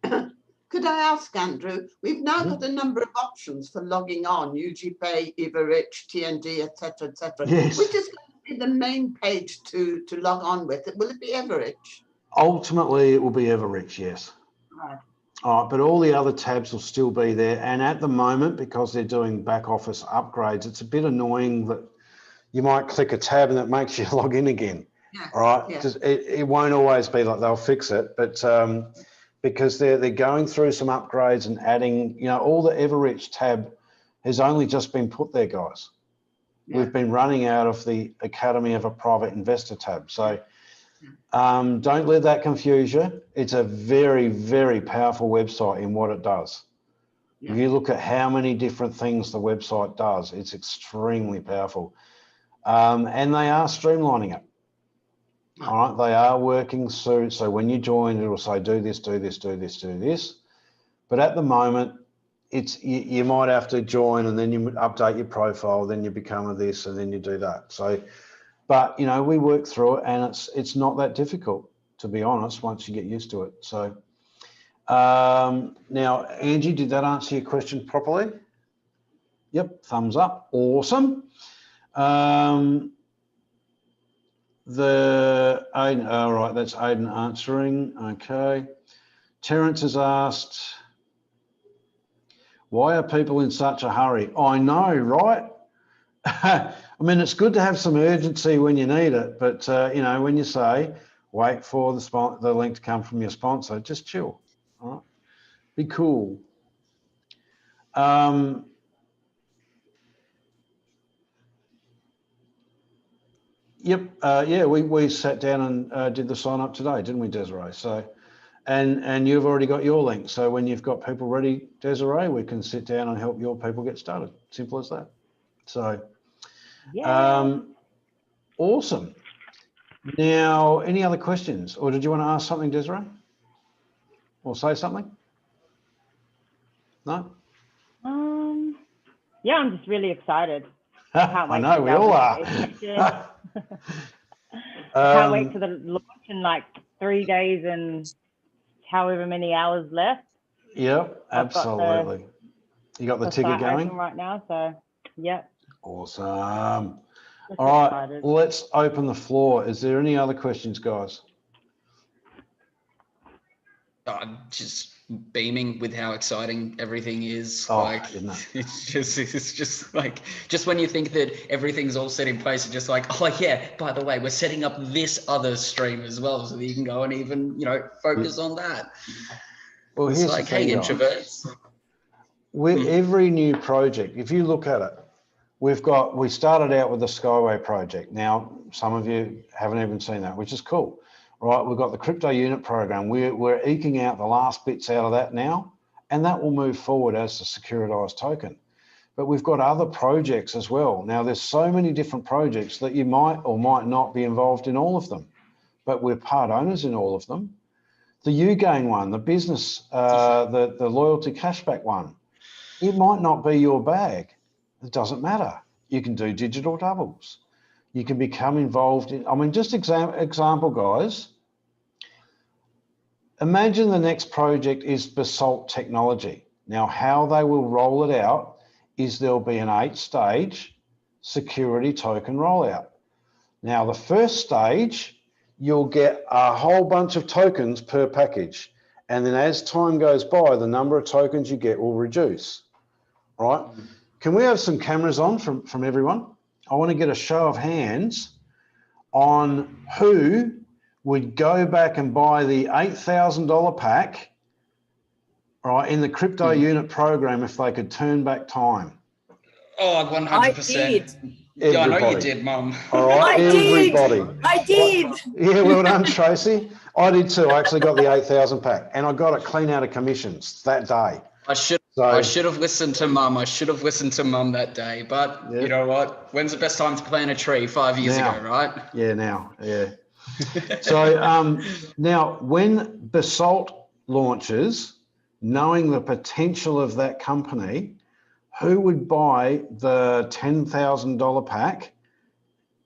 Could I ask, Andrew, we've now got a number of options for logging on, UGPay, EVORICH, TND, etc., etc. Yes. Which is going to be the main page to log on with? Will it be EVORICH? Ultimately, it will be EVORICH, yes. Right. All right, but all the other tabs will still be there. And at the moment, because they're doing back office upgrades, it's a bit annoying that you might click a tab and it makes you log in again. Yeah. All right, Yeah. just, it won't always be like they'll fix it, but because they're going through some upgrades and adding, you know, all the EVORICH tab has only just been put there, guys. Yeah. We've been running out of the Academy of a Private Investor tab. So don't let that confuse you. It's a very, very powerful website in what it does. Yeah. If you look at how many different things the website does, it's extremely powerful. And they are streamlining it. All right, they are working through. So when you join, it will say, do this, do this, do this, do this. But at the moment, it's you might have to join and then you update your profile, then you become a this and then you do that. So, but you know, we work through it and it's not that difficult, to be honest, once you get used to it. So now, Angie, did that answer your question properly? Yep, thumbs up, awesome. Aidan, all right, that's Aidan answering. Okay. Terence has asked, why are people in such a hurry? I know, right? I mean, it's good to have some urgency when you need it, but you know, when you say, wait for the link to come from your sponsor, just chill, all right? Be cool. Yep, yeah, we sat down and did the sign up today, didn't we, Desiree? So, and you've already got your link. So when you've got people ready, Desiree, we can sit down and help your people get started. Simple as that. So, yeah. Awesome. Now, any other questions, or did you want to ask something, Desiree, or say something? No. Yeah, I'm just really excited. I know we all are. Can't wait for the launch in like 3 days and however many hours left. Yep, absolutely. You got the ticker going right now, so yep. Awesome. All right, excited. Let's open the floor. Is there any other questions, guys? I'm just beaming with how exciting everything is. Oh, like, isn't it? it's just like, just when you think that everything's all set in place, it's just like, oh yeah, by the way, we're setting up this other stream as well, so that you can go and even, you know, focus on that. Well, it's here's like, the thing, hey, introverts. Every new project, if you look at it, we started out with the Skyway project. Now, some of you haven't even seen that, which is cool. Right, we've got the crypto unit program. We're eking out the last bits out of that now, and that will move forward as the securitized token. But we've got other projects as well. Now, there's so many different projects that you might or might not be involved in all of them, but we're part owners in all of them. The Ugain one, the business, the loyalty cashback one, it might not be your bag. It doesn't matter. You can do digital doubles. You can become involved in, I mean, just example, guys. Imagine the next project is Basalt Technology. Now, how they will roll it out is there'll be an 8-stage security token rollout. Now, the first stage, you'll get a whole bunch of tokens per package. And then as time goes by, the number of tokens you get will reduce, right? Can we have some cameras on from everyone? I want to get a show of hands on who would go back and buy the $8,000 pack, right, in the crypto unit program if they could turn back time? Oh, 100%. I did. Yeah, I know you Everybody. did, Mum. All right, I did. everybody. I did. Yeah, well done, Tracy. I did too. I actually got the 8,000 pack, and I got it clean out of commissions that day. I should have listened to Mum. I should have listened to Mum that day. But you know what? When's the best time to plant a tree? 5 years ago, right? Yeah, now. Yeah. So now when Basalt launches, knowing the potential of that company, who would buy the $10,000 pack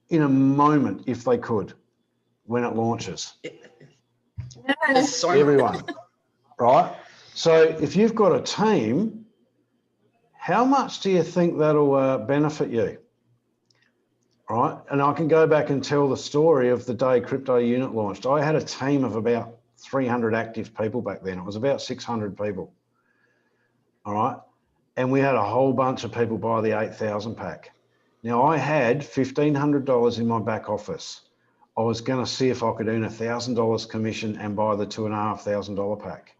in a moment if they could when it launches? Everyone, right? So if you've got a team, how much do you think that'll benefit you? Right, and I can go back and tell the story of the day crypto unit launched. I had a team of about 300 active people back then. It was about 600 people. All right, and we had a whole bunch of people buy the 8,000 pack. Now I had $1,500 in my back office. I was going to see if I could earn $1,000 commission and buy the $2,500 pack.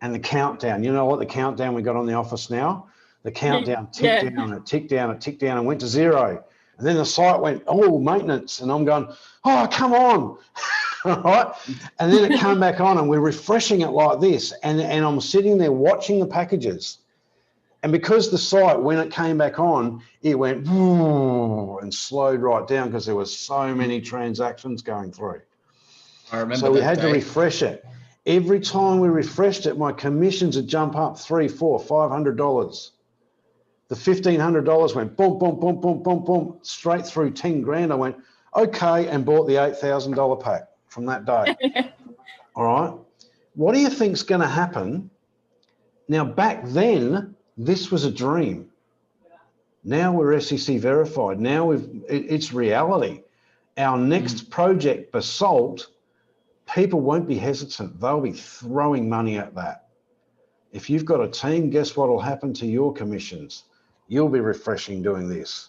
And the countdown, you know what the countdown we got on the office now? The countdown ticked down, it ticked down, it ticked down and went to 0. And then the site went, oh, maintenance. And I'm going, oh, come on. All right. And then it came back on and we're refreshing it like this. And I'm sitting there watching the packages. And because the site, when it came back on, it went and slowed right down because there was so many transactions going through. I remember. So we had to refresh it. Every time we refreshed it, my commissions would jump up $300, $400, $500. The $1,500 went boom, boom, boom, boom, boom, boom, straight through 10 grand. I went, okay, and bought the $8,000 pack from that day. All right. What do you think's going to happen? Now, back then, this was a dream. Now we're SEC verified. Now it's reality. Our next project, Basalt, people won't be hesitant. They'll be throwing money at that. If you've got a team, guess what will happen to your commissions? You'll be refreshing doing this.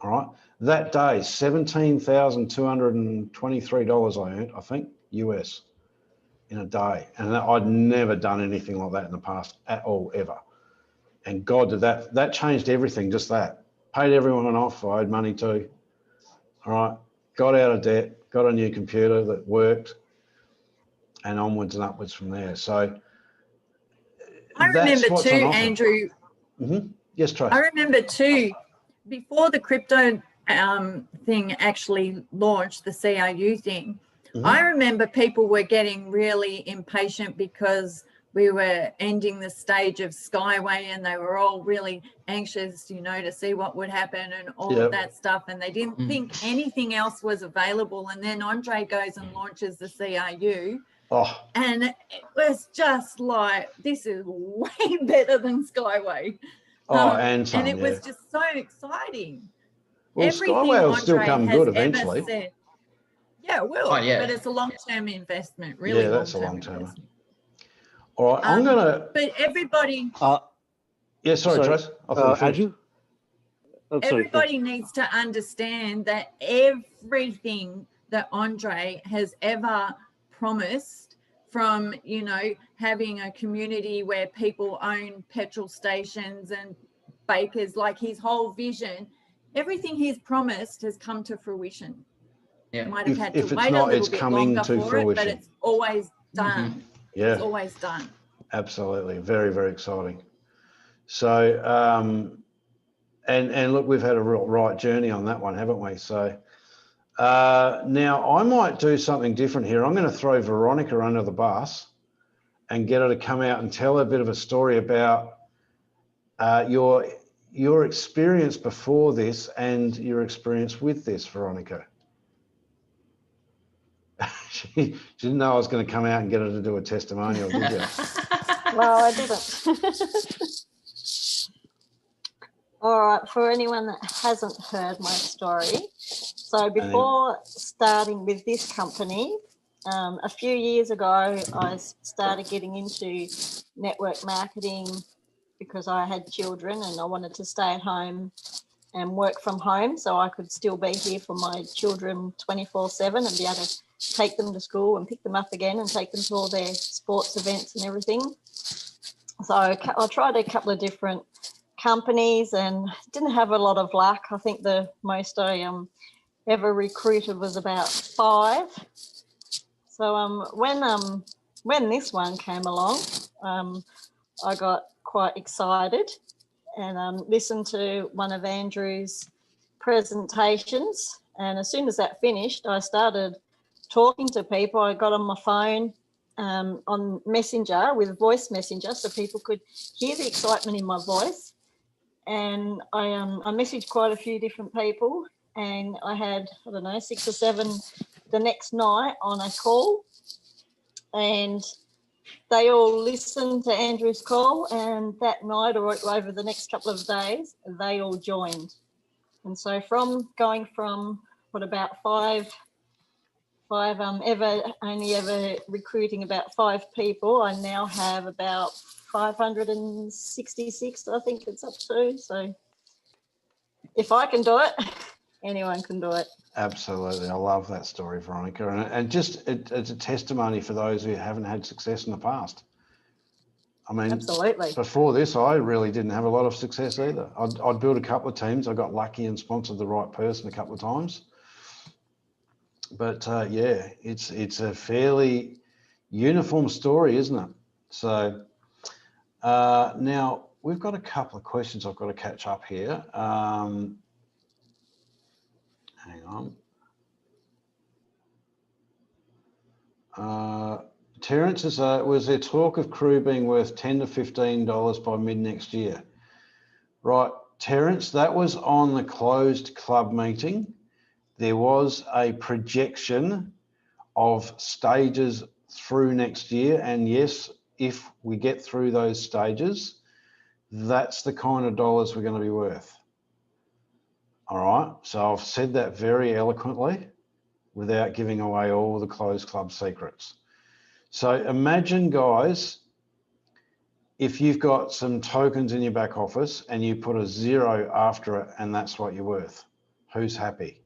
All right. That day, $17,223 I earned, I think, US in a day. And I'd never done anything like that in the past at all, ever. And God, did that changed everything, just that. Paid everyone off, I owed money too. All right. Got out of debt, got a new computer that worked, and onwards and upwards from there. So I remember too, Andrew. Mm-hmm. Yes, Trace. I remember too, before the crypto thing actually launched, the CRU thing, I remember people were getting really impatient because we were ending the stage of Skyway and they were all really anxious, you know, to see what would happen and all of that stuff. And they didn't think anything else was available. And then Andre goes and launches the CRU. Oh. And it was just like, this is way better than Skyway. And it was just so exciting. Well, Skyway will still come good eventually. Yeah, it will. But it's a long-term investment, really. Yeah, that's a long-term. All right, I'm going to... But everybody... sorry, Trace. Andrew? Everybody needs to understand that everything that Andre has ever promised, from, you know, having a community where people own petrol stations and bakers, like his whole vision, everything he's promised has come to fruition. Yeah. Might have had to wait a little bit longer for it, but it's always done. Yeah. It's always done. Absolutely. Very, very exciting. So, and look, we've had a real right journey on that one, haven't we? So now I might do something different here. I'm going to throw Veronica under the bus and get her to come out and tell a bit of a story about your experience before this and your experience with this, Veronica. She didn't know I was going to come out and get her to do a testimonial, did you? Well, I didn't. All right, for anyone that hasn't heard my story, so before starting with this company, a few years ago, I started getting into network marketing because I had children and I wanted to stay at home and work from home, so I could still be here for my children 24/7 and be able to take them to school and pick them up again and take them to all their sports events and everything. So I tried a couple of different companies and didn't have a lot of luck. I think the most I ever recruited was about 5. So when this one came along, I got quite excited and listened to one of Andrew's presentations. And as soon as that finished, I started talking to people. I got on my phone on Messenger with voice messenger so people could hear the excitement in my voice. And I messaged quite a few different people, and I had, I don't know, 6 or 7 the next night on a call, and they all listened to Andrew's call, and that night or over the next couple of days, they all joined. And so from going from about 5 only ever recruiting about 5 people, I now have about 566, I think it's up to. So if I can do it, anyone can do it. Absolutely. I love that story, Veronica. And just it's a testimony for those who haven't had success in the past. I mean, absolutely. Before this, I really didn't have a lot of success either. I'd built a couple of teams. I got lucky and sponsored the right person a couple of times. But yeah, it's a fairly uniform story, isn't it? So now we've got a couple of questions I've got to catch up here. Hang on. Terence is, was there talk of crew being worth $10 to $15 by mid next year? Right, Terence, that was on the closed club meeting. There was a projection of stages through next year. And yes, if we get through those stages, that's the kind of dollars we're going to be worth. All right, so I've said that very eloquently without giving away all the closed club secrets. So imagine, guys, if you've got some tokens in your back office and you put a 0 after it and that's what you're worth. Who's happy?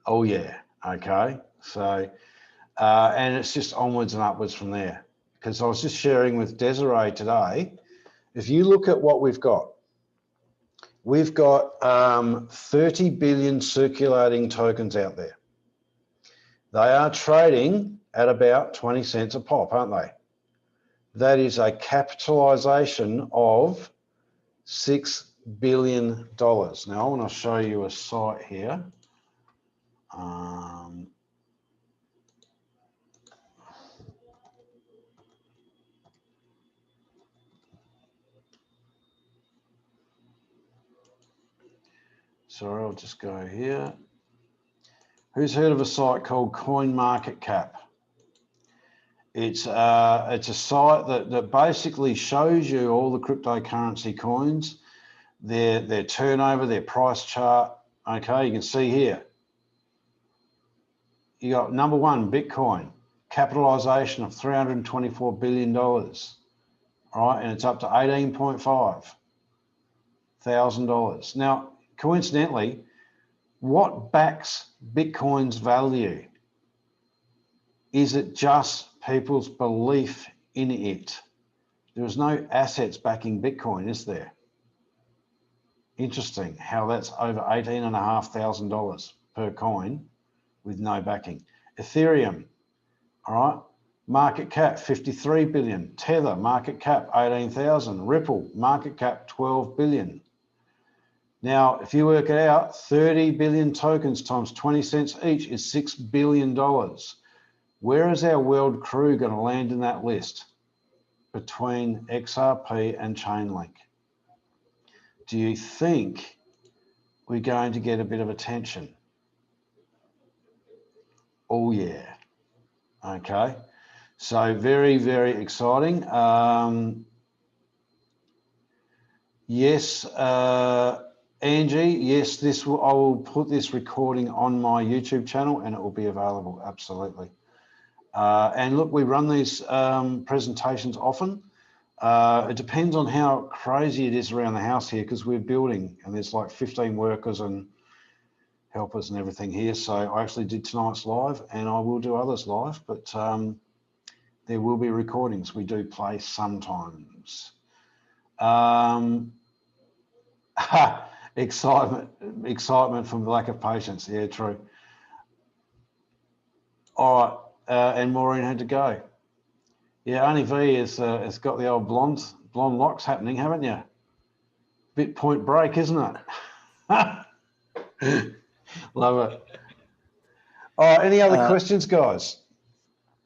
Oh yeah, okay. So, and it's just onwards and upwards from there. Because I was just sharing with Desiree today, if you look at what we've got 30 billion circulating tokens out there. They are trading at about 20 cents a pop, aren't they? That is a capitalization of $6 billion. Now I want to show you a site here. Sorry, I'll just go here. Who's heard of a site called CoinMarketCap? It's a site that basically shows you all the cryptocurrency coins, their turnover, their price chart. Okay, you can see here. You got number 1, Bitcoin, capitalization of $324 billion. All right, and it's up to $18.5 thousand. Now, coincidentally, what backs Bitcoin's value? Is it just people's belief in it? There is no assets backing Bitcoin, is there? Interesting how that's over $18,500 per coin with no backing. Ethereum, all right, market cap 53 billion. Tether, market cap 18,000. Ripple, market cap 12 billion. Now, if you work it out, 30 billion tokens times 20 cents each is $6 billion. Where is our world crew going to land in that list between XRP and Chainlink? Do you think we're going to get a bit of attention? Oh yeah. Okay. So very, very exciting. Yes, Angie, yes, I will put this recording on my YouTube channel and it will be available, absolutely. And look, we run these presentations often. It depends on how crazy it is around the house here because we're building and there's like 15 workers and helpers and everything here. So I actually did tonight's live and I will do others live, but there will be recordings. We do play sometimes. Excitement from lack of patience. Yeah, true. All right, and Maureen had to go. Yeah, only V has got the old blonde locks happening, haven't you? Bit Point Break, isn't it? Love it. All right, any other questions, guys?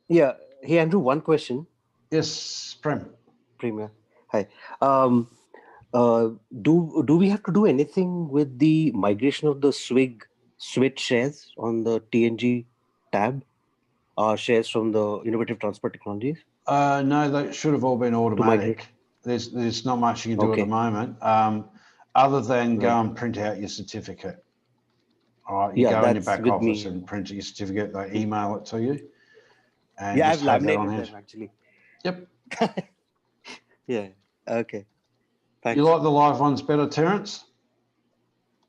Yeah. Hey, Andrew, one question. Yes, Premier. Hi. Do we have to do anything with the migration of the switch shares on the TNG tab? Shares from the Innovative Transport Technologies? No, they should have all been automatic. There's not much you can do at the moment, other than go and print out your certificate. All right, you go in your back office and print your certificate. They email it to you. And I've laminated them actually. Yep. Yeah. Okay. Thanks. You like the live ones better, Terence?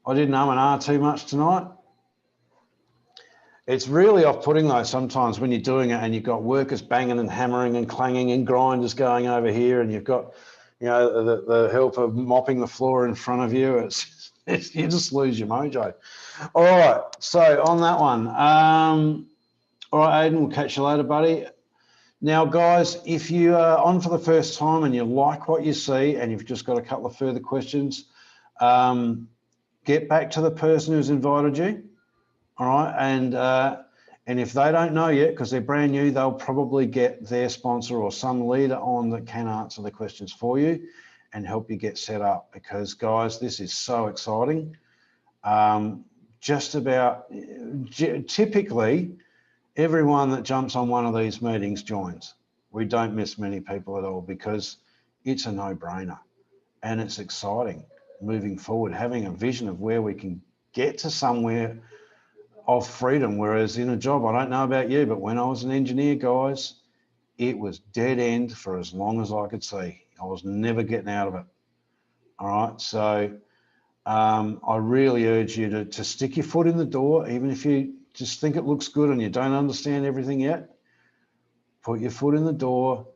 I didn't R too much tonight. It's really off-putting though sometimes when you're doing it and you've got workers banging and hammering and clanging and grinders going over here and you've got, you know, the helper mopping the floor in front of you. It's you just lose your mojo. All right, so on that one. All right, Aidan, we'll catch you later, buddy. Now, guys, if you are on for the first time and you like what you see and you've just got a couple of further questions, get back to the person who's invited you. All right, and if they don't know yet, because they're brand new, they'll probably get their sponsor or some leader on that can answer the questions for you and help you get set up. Because, guys, this is so exciting. Typically, everyone that jumps on one of these meetings joins. We don't miss many people at all because it's a no-brainer and it's exciting moving forward, having a vision of where we can get to somewhere of freedom. Whereas in a job, I don't know about you, but when I was an engineer, guys, it was dead end for as long as I could see. I was never getting out of it. All right, so I really urge you to stick your foot in the door, even if you just think it looks good and you don't understand everything yet. Put your foot in the door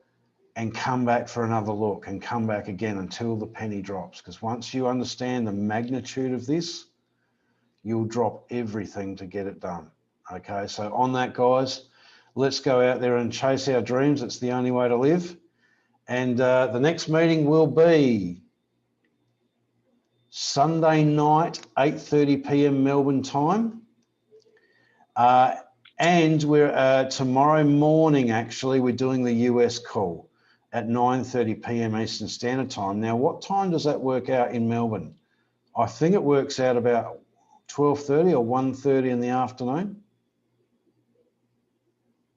and come back for another look and come back again until the penny drops. Because once you understand the magnitude of this, you'll drop everything to get it done. Okay, so on that, guys, let's go out there and chase our dreams. It's the only way to live. And the next meeting will be Sunday night, 8:30 p.m. Melbourne time. And we're tomorrow morning, actually, we're doing the US call at 9:30 p.m. Eastern Standard Time. Now, what time does that work out in Melbourne? I think it works out about 12:30 or 1:30 in the afternoon,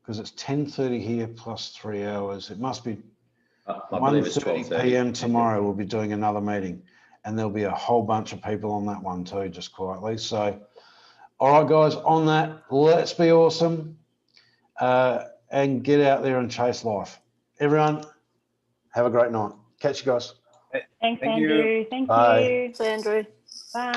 because it's 10:30 here plus 3 hours. It must be 1:30 p.m. tomorrow. We'll be doing another meeting, and there'll be a whole bunch of people on that one too, just quietly. So, all right, guys, on that, let's be awesome and get out there and chase life. Everyone, have a great night. Catch you guys. Thanks, Andrew. Thank Bye. you. Thanks, Andrew. Bye.